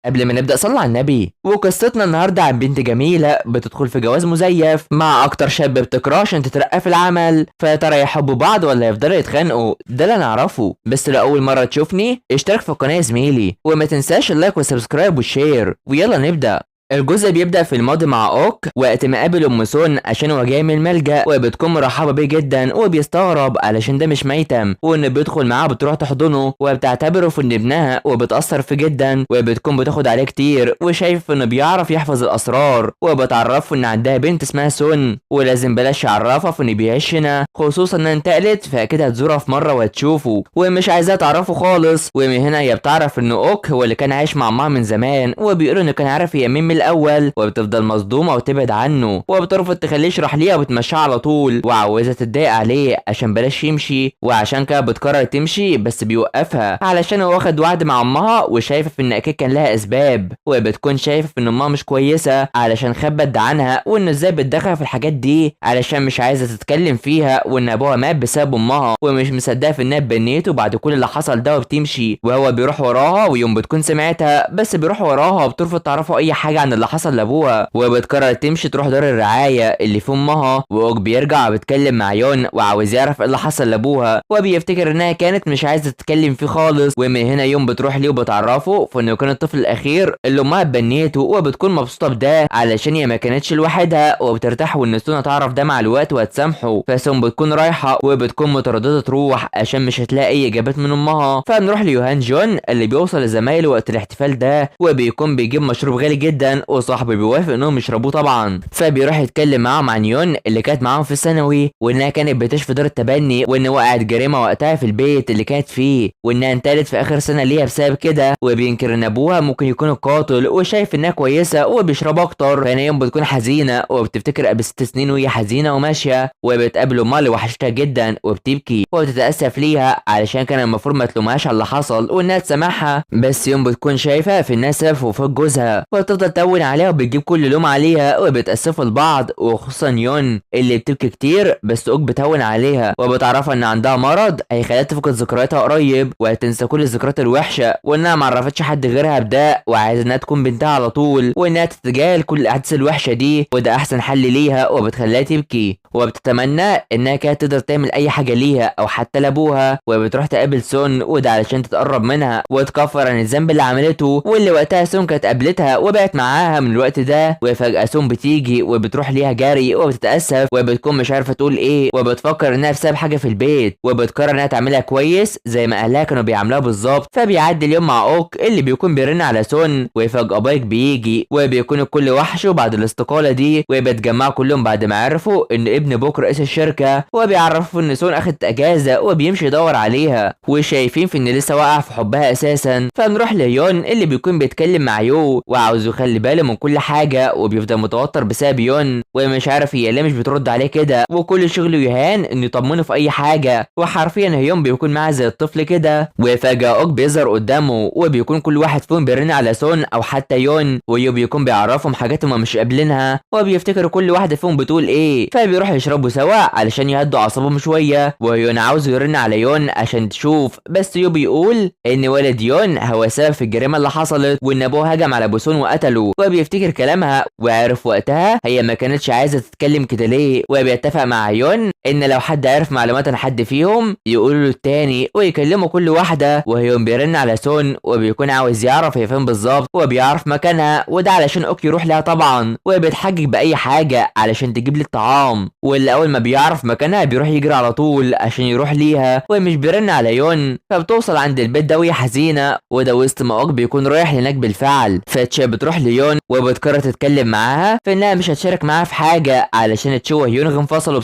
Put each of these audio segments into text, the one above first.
قبل ما نبدأ صلى على النبي. وقصتنا النهاردة عن بنت جميلة بتدخل في جواز مزيف مع أكتر شاب بتكرهه عشان تترقى في العمل. فيا ترى يحبوا بعض ولا يفضلوا يتخانقوا؟ ده اللي نعرفه. بس لو أول مرة تشوفني اشترك في القناة يا زميلي، وما تنساش اللايك والسبسكرايب والشير، ويلا نبدأ. الجزء بيبدأ في الماضي مع اوك وقت ما قابل ام سون عشان هو جاي من الملجأ، وبتكون مرحبة بيه جدا وبيستغرب علشان ده مش ميتم، وان بيدخل معاها بتروح تحضنه وبتعتبره في ان ابنها وبتأثر فيه جدا، وبتكون بتاخد عليه كتير وشايف انه بيعرف يحفظ الاسرار، وبتعرفه ان عندها بنت اسمها سون ولازم بلاش يعرفها في ان بيعيش هنا، خصوصا انها انتقلت فاكيد هتزورها في مرة وهتشوفه ومش عايزاها تعرفه خالص. ومن هنا هي بتعرف ان اوك هو اللي كان عايش مع امها من زمان، وبيقولوا انه كان عارف هي مين من الاول، وبتفضل مصدومه وتبعد عنه وبترفض تخليه يشرح ليها وبتمشيه على طول، وعاوزه تتضايق عليه عشان بلاش يمشي، وعشان كده بتقرر تمشي بس بيوقفها علشان هو واخد وعد مع امها وشايفه ان اكيد كان لها اسباب، وبتكون شايفه ان امها مش كويسه علشان خبت عنها وانه ازاي بتدخل في الحاجات دي علشان مش عايزه تتكلم فيها، وان ابوها مات بسبب امها ومش مصدقه في انها بنيته بعد كل اللي حصل ده، وبتمشي وهو بيروح وراها، ويوم بتكون سمعتها بس بيروح وراها وبترفض تعرفه اي حاجه عن اللي حصل لابوها، وبتقرر تمشي تروح دار الرعايه اللي في امها، واوك بيرجع بيتكلم مع يون وعاوز يعرف ايه اللي حصل لابوها، وبيفتكر انها كانت مش عايزه تتكلم فيه خالص، ومن هنا يون بتروح ليه وبتعرفه في انه كان الطفل الاخير اللي امها بنيته، وبتكون مبسوطه بده علشان هي ما كانتش لوحدها، وبترتاح وان سون تعرف ده مع الوقت وهتسامحه، فسون بتكون رايحه وبتكون متردده تروح عشان مش هتلاقي اي اجابات من امها، فبنروح ليوهان جون اللي بيوصل لزمايله وقت الاحتفال ده، وبيكون بيجيب مشروب غالي جدا وصاحبه بيوافق انهم يشربوه طبعا، فبيروح يتكلم معاهم عن يون اللي كانت معاهم في الثانوي، وانها كانت بتشفي دار التبني، وان وقعت جريمه وقتها في البيت اللي كانت فيه، وانها انتقلت في اخر سنه ليها بسبب كده، وبينكر ان ابوها ممكن يكون القاتل، وشايف انها كويسه وبيشرب اكتر، فهنا يوم بتكون حزينه وبتفتكر قبل 6 سنين وهي حزينه وماشيه، وبتقابل امها اللي وحشتها جدا وبتبكي وبتتاسف ليها علشان كان المفروض ما تلومهاش على اللي حصل وانها تسامحها، بس يوم بتكون شايفه في الناس سبب في وفاه جوزها، وبتفضل تون عليها وبتجيب كل لوم عليها وبتأسفوا لبعض، وخصوصا يون اللي بتبكي كتير بس اوك بتهون عليها وبتعرفها ان عندها مرض هيخليها تفقد ذكرياتها قريب وهتنسى كل الذكريات الوحشه، وانها ما عرفتش حد غيرها بده، وعايزه انها تكون بنتها على طول، وانها تتجاهل كل الاحداث الوحشه دي، وده احسن حل ليها، وبتخليها تبكي وبتتمنى انها كانت تقدر تعمل اي حاجه ليها او حتى لابوها، وبتروح تقابل سون وده علشان تتقرب منها وتكفر عن الذنب اللي عملته، واللي وقتها سون كانت قابلتها وبقت معاها من الوقت ده، وفجاه سون بتيجي وبتروح ليها جري وبتتاسف وبتكون مش عارفه تقول ايه، وبتفكر انها بسبب حاجه في البيت، وبتقرر انها تعملها كويس زي ما اهلها كانوا بيعملوها بالظبط، فبيعدي اليوم مع اوك اللي بيكون بيرن على سون، وفجاه بايك بيجي وبيكون الكل وحشه بعد الاستقاله دي، وبيتجمعوا كلهم بعد ما عرفوا ان ابن بوك رئيس الشركه، وبيعرفوا ان سون اخدت اجازه وبيمشي يدور عليها، وشايفين في ان لسه واقع في حبها اساسا، فنروح ليون اللي بيكون بيتكلم مع يو وعاوز يخلي باله من كل حاجه، وبيفضل متوتر بسبب يون ومش عارف هي ليه مش بترد عليه كده، وكل شغله يهان انه يطمنه في اي حاجه، وحرفيا يون بيكون معاه زي الطفل كده، وفجاه اوك بيظهر قدامه وبيكون كل واحد فيهم بيرن على سون او حتى يون، ويو بيكون بيعرفهم حاجات هما مش قابلينها، وبيفتكر كل واحده فيهم بتقول ايه، فبيروحوا يشربوا سوا علشان يهدوا اعصابهم شويه، ويون عاوز يرن على يون عشان تشوف، بس يو بيقول ان ولد يون هو سبب في الجريمه اللي حصلت، وان ابوه هجم على بوسون وقتله، وبيفتكر كلامها وعرف وقتها هي ما كانتش عايزه تتكلم كده ليه، وبيتفق مع يون ان لو حد عرف معلومات عن حد فيهم يقولوا له التاني ويكلموا كل واحده، وهيون بيرن على سون وبيكون عاوز يعرف هي فين بالظبط وبيعرف مكانها، وده علشان اوك يروح لها طبعا، وبيتحجج باي حاجه علشان تجيب لي الطعام، واللي اول ما بيعرف مكانها بيروح يجري على طول عشان يروح ليها، ومش بيرن على يون، فبتوصل عند البيت ده وهي حزينه، وده وسط ما اوك بيكون رايح هناك بالفعل، فتشا بتروح ليون وبتقرر تتكلم معاها في انها مش هتشارك معاها في حاجه علشان تشو وهيونغ انفصلوا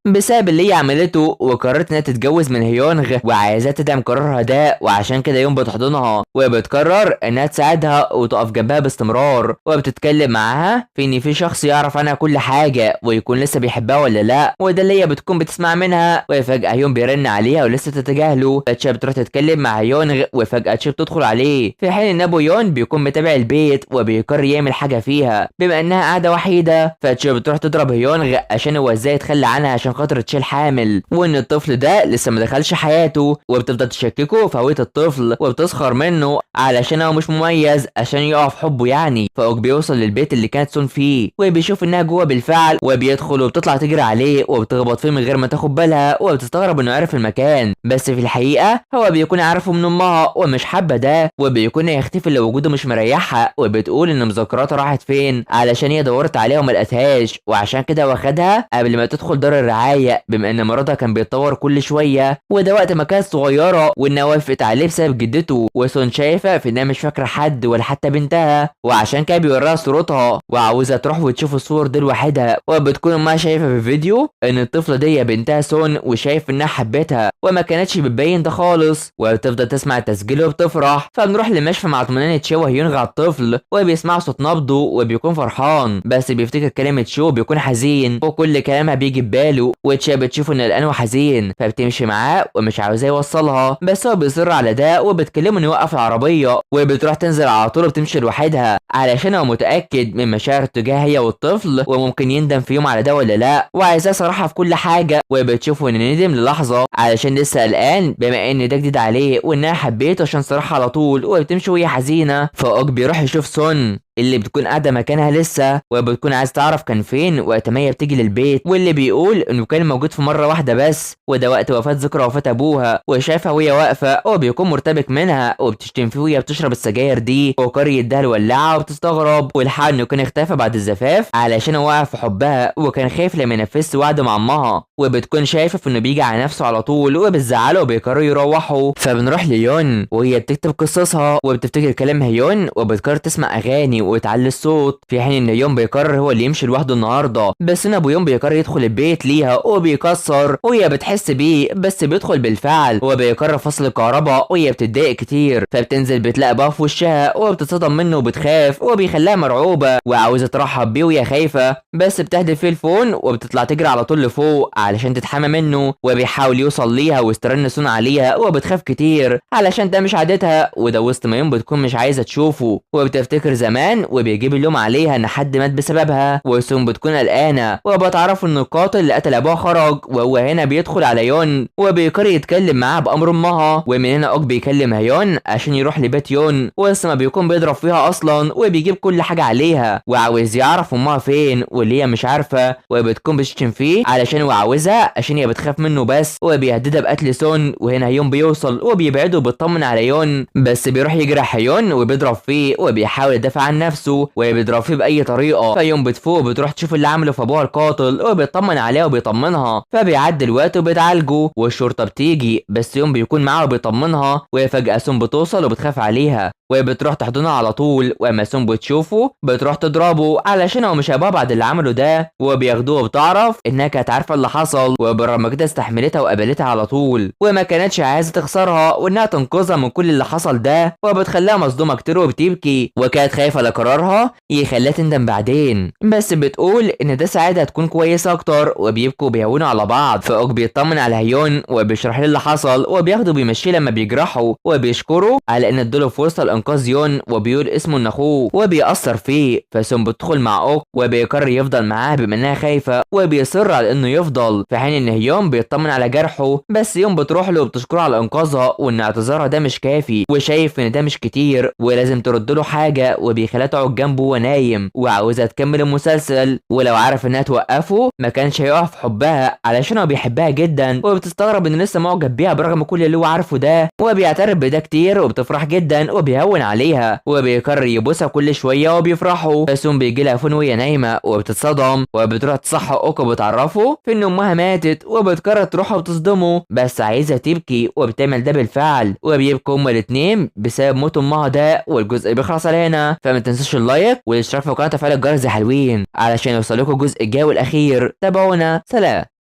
بسبب اللي هي عملته، وقررت انها تتجوز من هيونغ وعايزاه تدعم قرارها ده، وعشان كده يوم بتحضنها وبتقرر انها تساعدها وتقف جنبها باستمرار، وبتتكلم معاها في ان في شخص يعرف عنها كل حاجه ويكون لسه بيحبها ولا لا، وده اللي هي بتكون بتسمع منها، وفجاه يوم بيرن عليها ولسه تتجاهله، فتشا بتروح تتكلم مع هيونغ وفجاه تشي بتدخل عليه، في حين ان ابو يون بيكون متابع البيت وبيقرر يعمل حاجه فيها بما انها قاعده وحيده، فتشا بتروح تضرب هيونغ عشان هو ازاي يتخلى عنها عشان خاطر تشيل حامل، وان الطفل ده لسه ما دخلش حياته، وبتفضل تشككه في هوية الطفل وبتسخر منه علشان هو مش مميز عشان يقع في حبه يعني. فأوك بيوصل للبيت اللي كانت سون فيه وبيشوف انها جوه بالفعل، وبيدخل وبتطلع تجري عليه وبتخبط فيه من غير ما تاخد بالها، وبتستغرب انه عارف المكان، بس في الحقيقة هو بيكون عارفه من امها ومش حابة ده، وبيكون يختفي اللي وجوده مش مريحها، وبتقول ان مذكراتها راحت فين علشان هي دورت عليها وما لقتهاش، وعشان كده واخدها قبل ما تدخل دار الرعاية، بما ان مرضها كان بيتطور كل شوية، وده وقت ما كانت صغيرة وانها وافقت عليه بسبب جدته. وسون شايفة في انها مش فاكرة حد ولا حتى بنتها، وعشان كده بيوريها صورتها وعاوزة تروح وتشوف الصور دي لوحدها، وبتكون امها شايفة في الفيديو ان الطفلة دي بنتها سون، وشايف انها حبتها وما كانتش بتبين ده خالص، وبتفضل تسمع التسجيل وبتفرح. فبنروح لمشفى مع اطمئنان تشو هيونغ على الطفل، وبيسمع صوت نبضه وبيكون فرحان، بس بيفتكر كلمة شو بيكون حزين، وكل كلامها بيجي بباله، وتشا بتشوفه انه قلقان وحزين فبتمشي معاه ومش عاوزاه يوصلها، بس هو بيصر على ده وبتكلمه انه يوقف العربية، وبتروح تنزل على طول وبتمشي لوحدها علشان هو متأكد من مشاعر تجاه هي والطفل، وممكن يندم في يوم على ده ولا لا، وعايزاه صراحة في كل حاجة. وبتشوفه انه ندم للحظة علشان لسه قلقان بما ان ده جديد عليه، وانها حبيته عشان صراحة على طول، وبتمشي وهي حزينة. فأوك بيروح يشوف سون اللي بتكون قاعده مكانها لسه، وبتكون عايز تعرف كان فين وقت ما هي بتيجي للبيت، واللي بيقول انه كان موجود في مره واحده بس، وده وقت ذكرى وفاه ابوها، وشافها وهي واقفه وبيكون مرتبك منها وبتشتم فيه وهي بتشرب السجاير دي، وقرر يديها الولاعه وبتستغرب، والحق انه كان اختفى بعد الزفاف علشان هو واقع في حبها، وكان خايف لما ينفذش وعده مع امها، وبتكون شايفه انه بيجي على نفسه على طول وبتزعله وبيقرروا يروحوا. فبنروح ليون وهي بتكتب قصصها وبتفتكر كلام هيون، وبتقرر تسمع اغاني وتعلي الصوت، في حين ان يوم بيقرر هو اللي يمشي لوحده النهارده، بس هنا ابو يوم بيقرر يدخل البيت ليها وبيكسر، وهي بتحس بيه بس بيدخل بالفعل، وبيقرر فصل الكهرباء وهي بتتضايق كتير، فبتنزل بتلاقي بقى في وشها وبتتصدم منه وبتخاف، وبيخليها مرعوبه وعاوزه ترحب بيه وهي خايفه، بس بتهدف فيه الفون وبتطلع تجري على طول لفوق علشان تتحمى منه، وبيحاول يوصل ليها ويسترن سون عليها، وبتخاف كتير علشان ده مش عادتها، وده وسط ما يوم بتكون مش عايزه تشوفه، وبتفتكر زمان وبيجيب اللوم عليها ان حد مات بسببها، وسون بتكون قلقانه وبتعرف ان القاتل اللي قتل ابوها خرج، وهو هنا بيدخل على يون وبيقرر يتكلم معاه بامر امها، ومن هنا اوك بيكلم هيون عشان يروح لبيت يون، ولسه ما بيكون بيضرب فيها اصلا، وبيجيب كل حاجه عليها وعاوز يعرف امها فين واللي هي مش عارفه، وبتكون بتشتم فيه علشان هو عاوزها عشان هي بتخاف منه بس، وبيهددها بقتل سون، وهنا هيون بيوصل وبيبعده وبيطمن على يون، بس بيروح يجرح هيون وبيضرب فيه وبيحاول يدافع عن نفسه وبيضرب فيه باي طريقه، فيوم بتفوق وبتروح تشوف اللي عمله في ابوها القاتل وبيطمن عليها وبيطمنها، فبيعدي الوقت وبتعالجه والشرطه بتيجي، بس يوم بيكون معاها وبيطمنها، وهي فجاه سون بتوصل وبتخاف عليها وبتروح تحضنها على طول، واما سون بتشوفه بتروح تضربه علشان هو مش ابوها بعد اللي عمله ده، وبياخدوه وبتعرف انها كانت عارفه اللي حصل، وبرغم كده استحملتها وقبلتها على طول، وما كانتش عايزه تخسرها وانها تنقذها من كل اللي حصل ده، وبتخليها مصدومه كتير وبتبكي، وكانت خايفه لقرارها يخليها تندم بعدين، بس بتقول ان ده ساعتها هتكون كويسه اكتر، وبيبكوا وبيهونوا على بعض. فاوك بيطمن على هيون وبيشرح له اللي حصل، وبياخده بيمشيه لما بيجرحه، وبيشكره على ان ادوله فرصه انقاذ يون، وبيقول اسمه ان اخوه وبيأثر فيه، فسون بتدخل مع اوك وبيقرر يفضل معاه بما انها خايفه، وبيصر على انه يفضل، في حين ان هيون بيطمن على جرحه، بس يوم بتروح له وبتشكره على انقاذها وان اعتذارها ده مش كافي، وشايف ان ده مش كتير ولازم ترد له حاجه، وبيخليها تقعد جنبه وهو نايم وعاوزها تكمل المسلسل، ولو عارف انها توقفه ما كانش هيقع في حبها علشان هو بيحبها جدا، وبتستغرب ان لسه معجب بيها برغم كل اللي هو عارفه ده، وبيعترف بده كتير وبتفرح جدا وبيهون عليها، وبيقرر يبوسها كل شويه وبيفرحوا، بس بيجي لها فون وهي نايمه وبتتصدم، وبتروح تصحى اوكا وبتعرفه في ان امها ماتت، وبتقرر تروح وتصدمه بس عايزه تبكي، وبتعمل ده بالفعل، وبيبكوا هما الاتنين بسبب موت امها ده، والجزء بيخلص على هنا. فما تنسوش اللايك والاشتراك في القناه وتفعيل الجرس يا حلوين علشان يوصلكوا الجزء الجاي والاخير. تابعونا، سلام.